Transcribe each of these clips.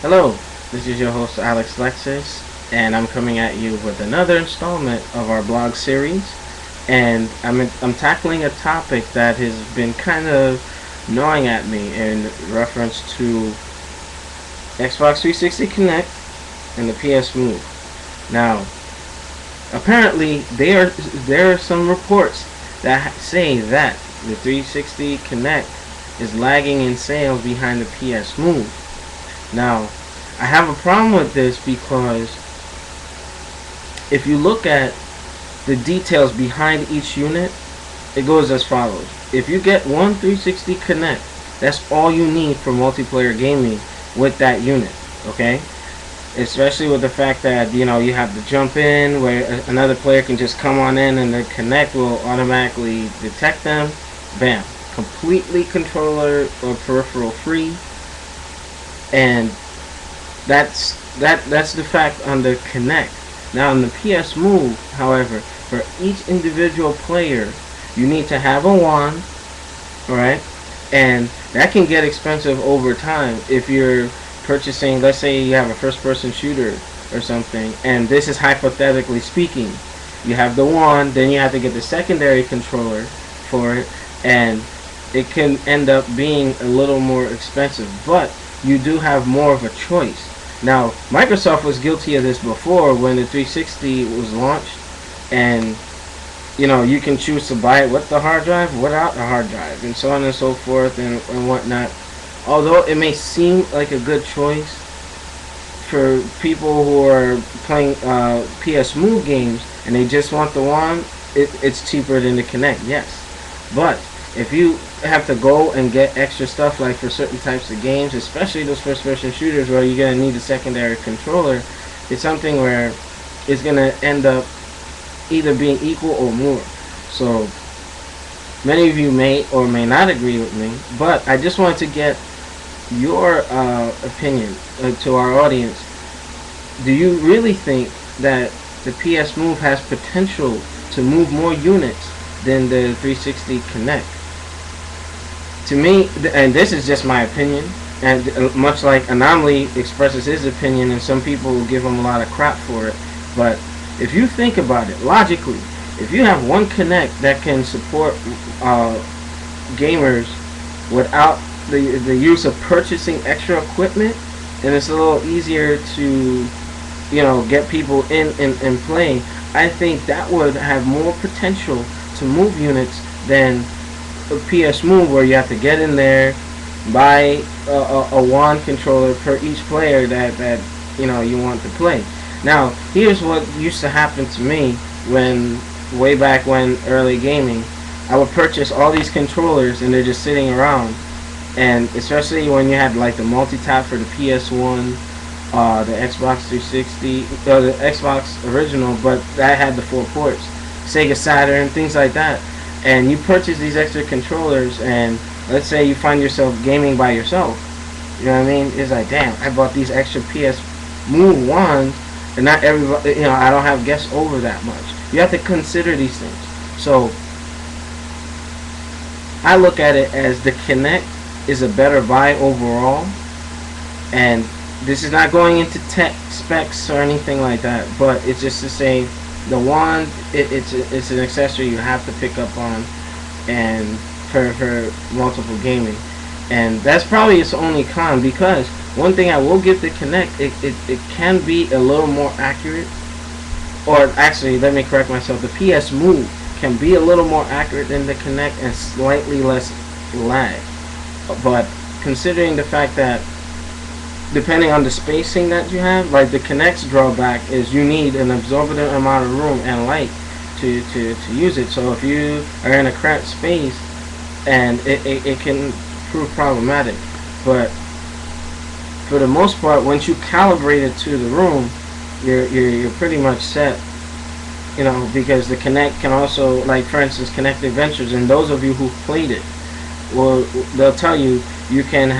Hello, this is your host Alexlexus, and I'm coming at you with another installment of our blog series. And I'm tackling a topic that has been kind of gnawing at me in reference to Xbox 360 Kinect and the PS Move. Now, apparently there are some reports that say that the 360 Kinect is lagging in sales behind the PS Move. Now, I have a problem with this because if you look at the details behind each unit, it goes as follows. If you get one 360 Kinect, that's all you need for multiplayer gaming with that unit, okay? Especially with the fact that, you have to jump in where another player can just come on in and the Kinect will automatically detect them. Bam. Completely controller or peripheral free. And that's the fact on the Kinect. Now on the PS Move, however, for each individual player, you need to have a wand, alright? And that can get expensive over time if you're purchasing, let's say you have a first-person shooter or something, and this is hypothetically speaking. You have the wand, then you have to get the secondary controller for it, and it can end up being a little more expensive, but you do have more of a choice. Now, Microsoft was guilty of this before when the 360 was launched, and you can choose to buy it with the hard drive, without the hard drive, and so on and so forth and whatnot. Although it may seem like a good choice for people who are playing PS Move games and they just want the wand, it's cheaper than the Kinect, yes. But if you have to go and get extra stuff like for certain types of games, especially those first-person shooters where you're going to need a secondary controller, it's something where it's going to end up either being equal or more. So many of you may or may not agree with me, but I just wanted to get your opinion to our audience. Do you really think that the PS Move has potential to move more units than the 360 Kinect? To me, and this is just my opinion, and much like Anomaly expresses his opinion, and some people will give him a lot of crap for it, but if you think about it logically, if you have one Kinect that can support gamers without the use of purchasing extra equipment, then it's a little easier to get people in and play. I think that would have more potential to move units than a PS Move, where you have to get in there, buy a wand controller per each player that you want to play. Now, here's what used to happen to me way back when early gaming. I would purchase all these controllers and they're just sitting around, and especially when you had like the multi-tap for the PS1, the Xbox 360, the Xbox original, but that had the 4 ports, Sega Saturn, things like that. And you purchase these extra controllers, and let's say you find yourself gaming by yourself. You know what I mean? It's like, damn, I bought these extra PS Move wands, and not everybody, I don't have guests over that much. You have to consider these things. So I look at it as the Kinect is a better buy overall, and this is not going into tech specs or anything like that, but it's just to say the wand, it's an accessory you have to pick up on, and for multiple gaming, and that's probably its only con. Because one thing I will give the Kinect, it can be a little more accurate, or actually let me correct myself, the PS Move can be a little more accurate than the Kinect and slightly less lag. But considering the fact that depending on the spacing that you have, like the Kinect's drawback is you need an exorbitant amount of room and light to use it. So if you are in a cramped space, and it can prove problematic. But for the most part, once you calibrate it to the room, you're pretty much set. Because the Kinect can also, like for instance, Kinect Adventures, and those of you who've played it, well, they'll tell you you can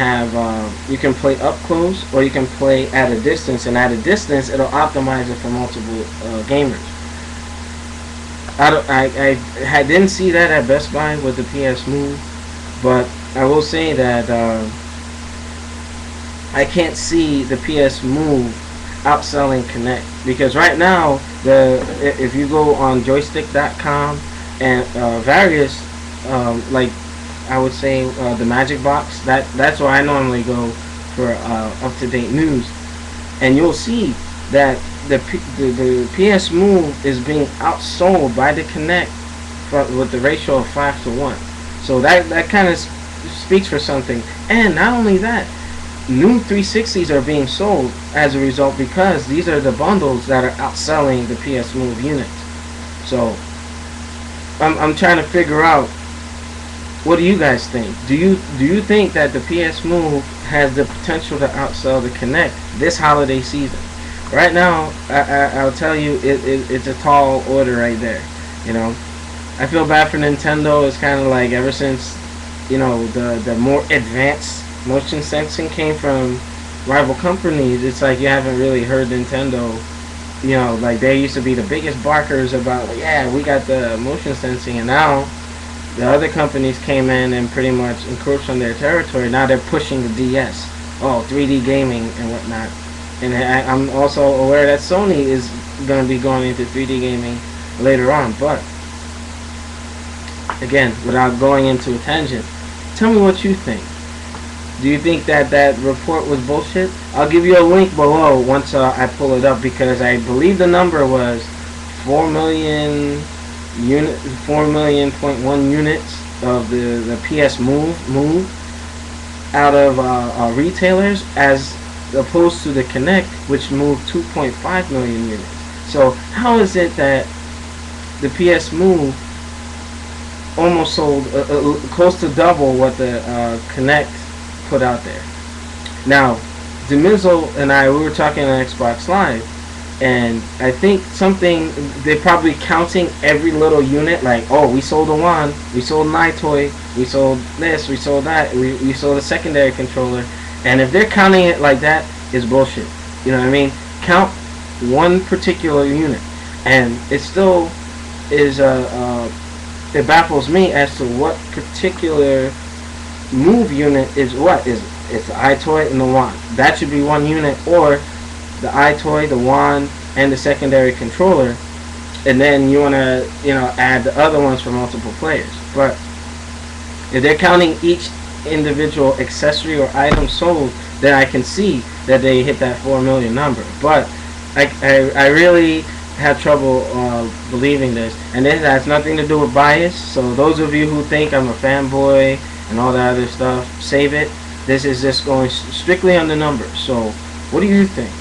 play up close, or you can play at a distance, and at a distance it'll optimize it for multiple gamers. I didn't see that at Best Buy with the PS Move, but I will say that I can't see the PS Move outselling Kinect, because right now if you go on joystick.com and various like I would say the Magic Box, that's where I normally go for up-to-date news, and you'll see that the PS Move is being outsold by the Kinect with the ratio of 5-1. So that kind of speaks for something. And not only that, new 360s are being sold as a result, because these are the bundles that are outselling the PS Move units. So I'm trying to figure out, what do you guys think? Do you think that the PS Move has the potential to outsell the Kinect this holiday season? Right now, I'll tell you, it's a tall order right there. You know, I feel bad for Nintendo. It's kind of like, ever since, you know, the more advanced motion sensing came from rival companies, it's like you haven't really heard Nintendo. You know, like, they used to be the biggest barkers about, like, yeah, we got the motion sensing, and now the other companies came in and pretty much encroached on their territory. Now they're pushing the DS, 3D gaming and whatnot. And I'm also aware that Sony is going to be going into 3D gaming later on. But again, without going into a tangent, tell me what you think. Do you think that report was bullshit? I'll give you a link below once I pull it up, because I believe the number was 4 million unit, 4.1 units of the PS Move out of retailers, as opposed to the Kinect, which moved 2.5 million units. So how is it that the PS Move almost sold close to double what the Kinect put out there? Now, Demizzle and I, we were talking on Xbox Live, and I think they're probably counting every little unit, like, oh, we sold a wand, we sold an iToy, we sold this, we sold that, we sold a secondary controller. And if they're counting it like that, it's bullshit. You know what I mean? Count one particular unit, and it still is it baffles me as to what particular Move unit is what. It's the iToy and the wand. That should be one unit, or the iToy, the wand, and the secondary controller, and then you want to, add the other ones for multiple players. But if they're counting each individual accessory or item sold, then I can see that they hit that 4 million number. But I really have trouble believing this, and this has nothing to do with bias. So those of you who think I'm a fanboy and all that other stuff, save it. This is just going strictly on the numbers. So what do you think?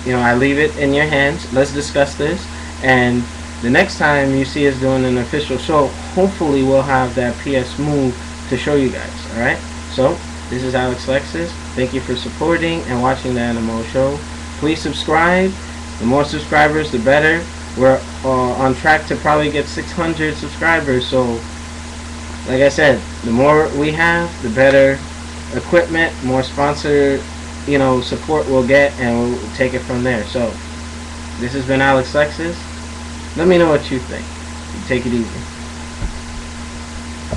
I leave it in your hands. Let's discuss this, and the next time you see us doing an official show, hopefully we'll have that PS Move to show you guys. Alright, so this is Alexlexus. Thank you for supporting and watching the nMo show. Please subscribe. The more subscribers, the better. We're on track to probably get 600 subscribers, so like I said, the more we have, the better equipment, more sponsor support we'll get, and we'll take it from there. So this has been Alexlexus. Let me know what you think. Take it easy.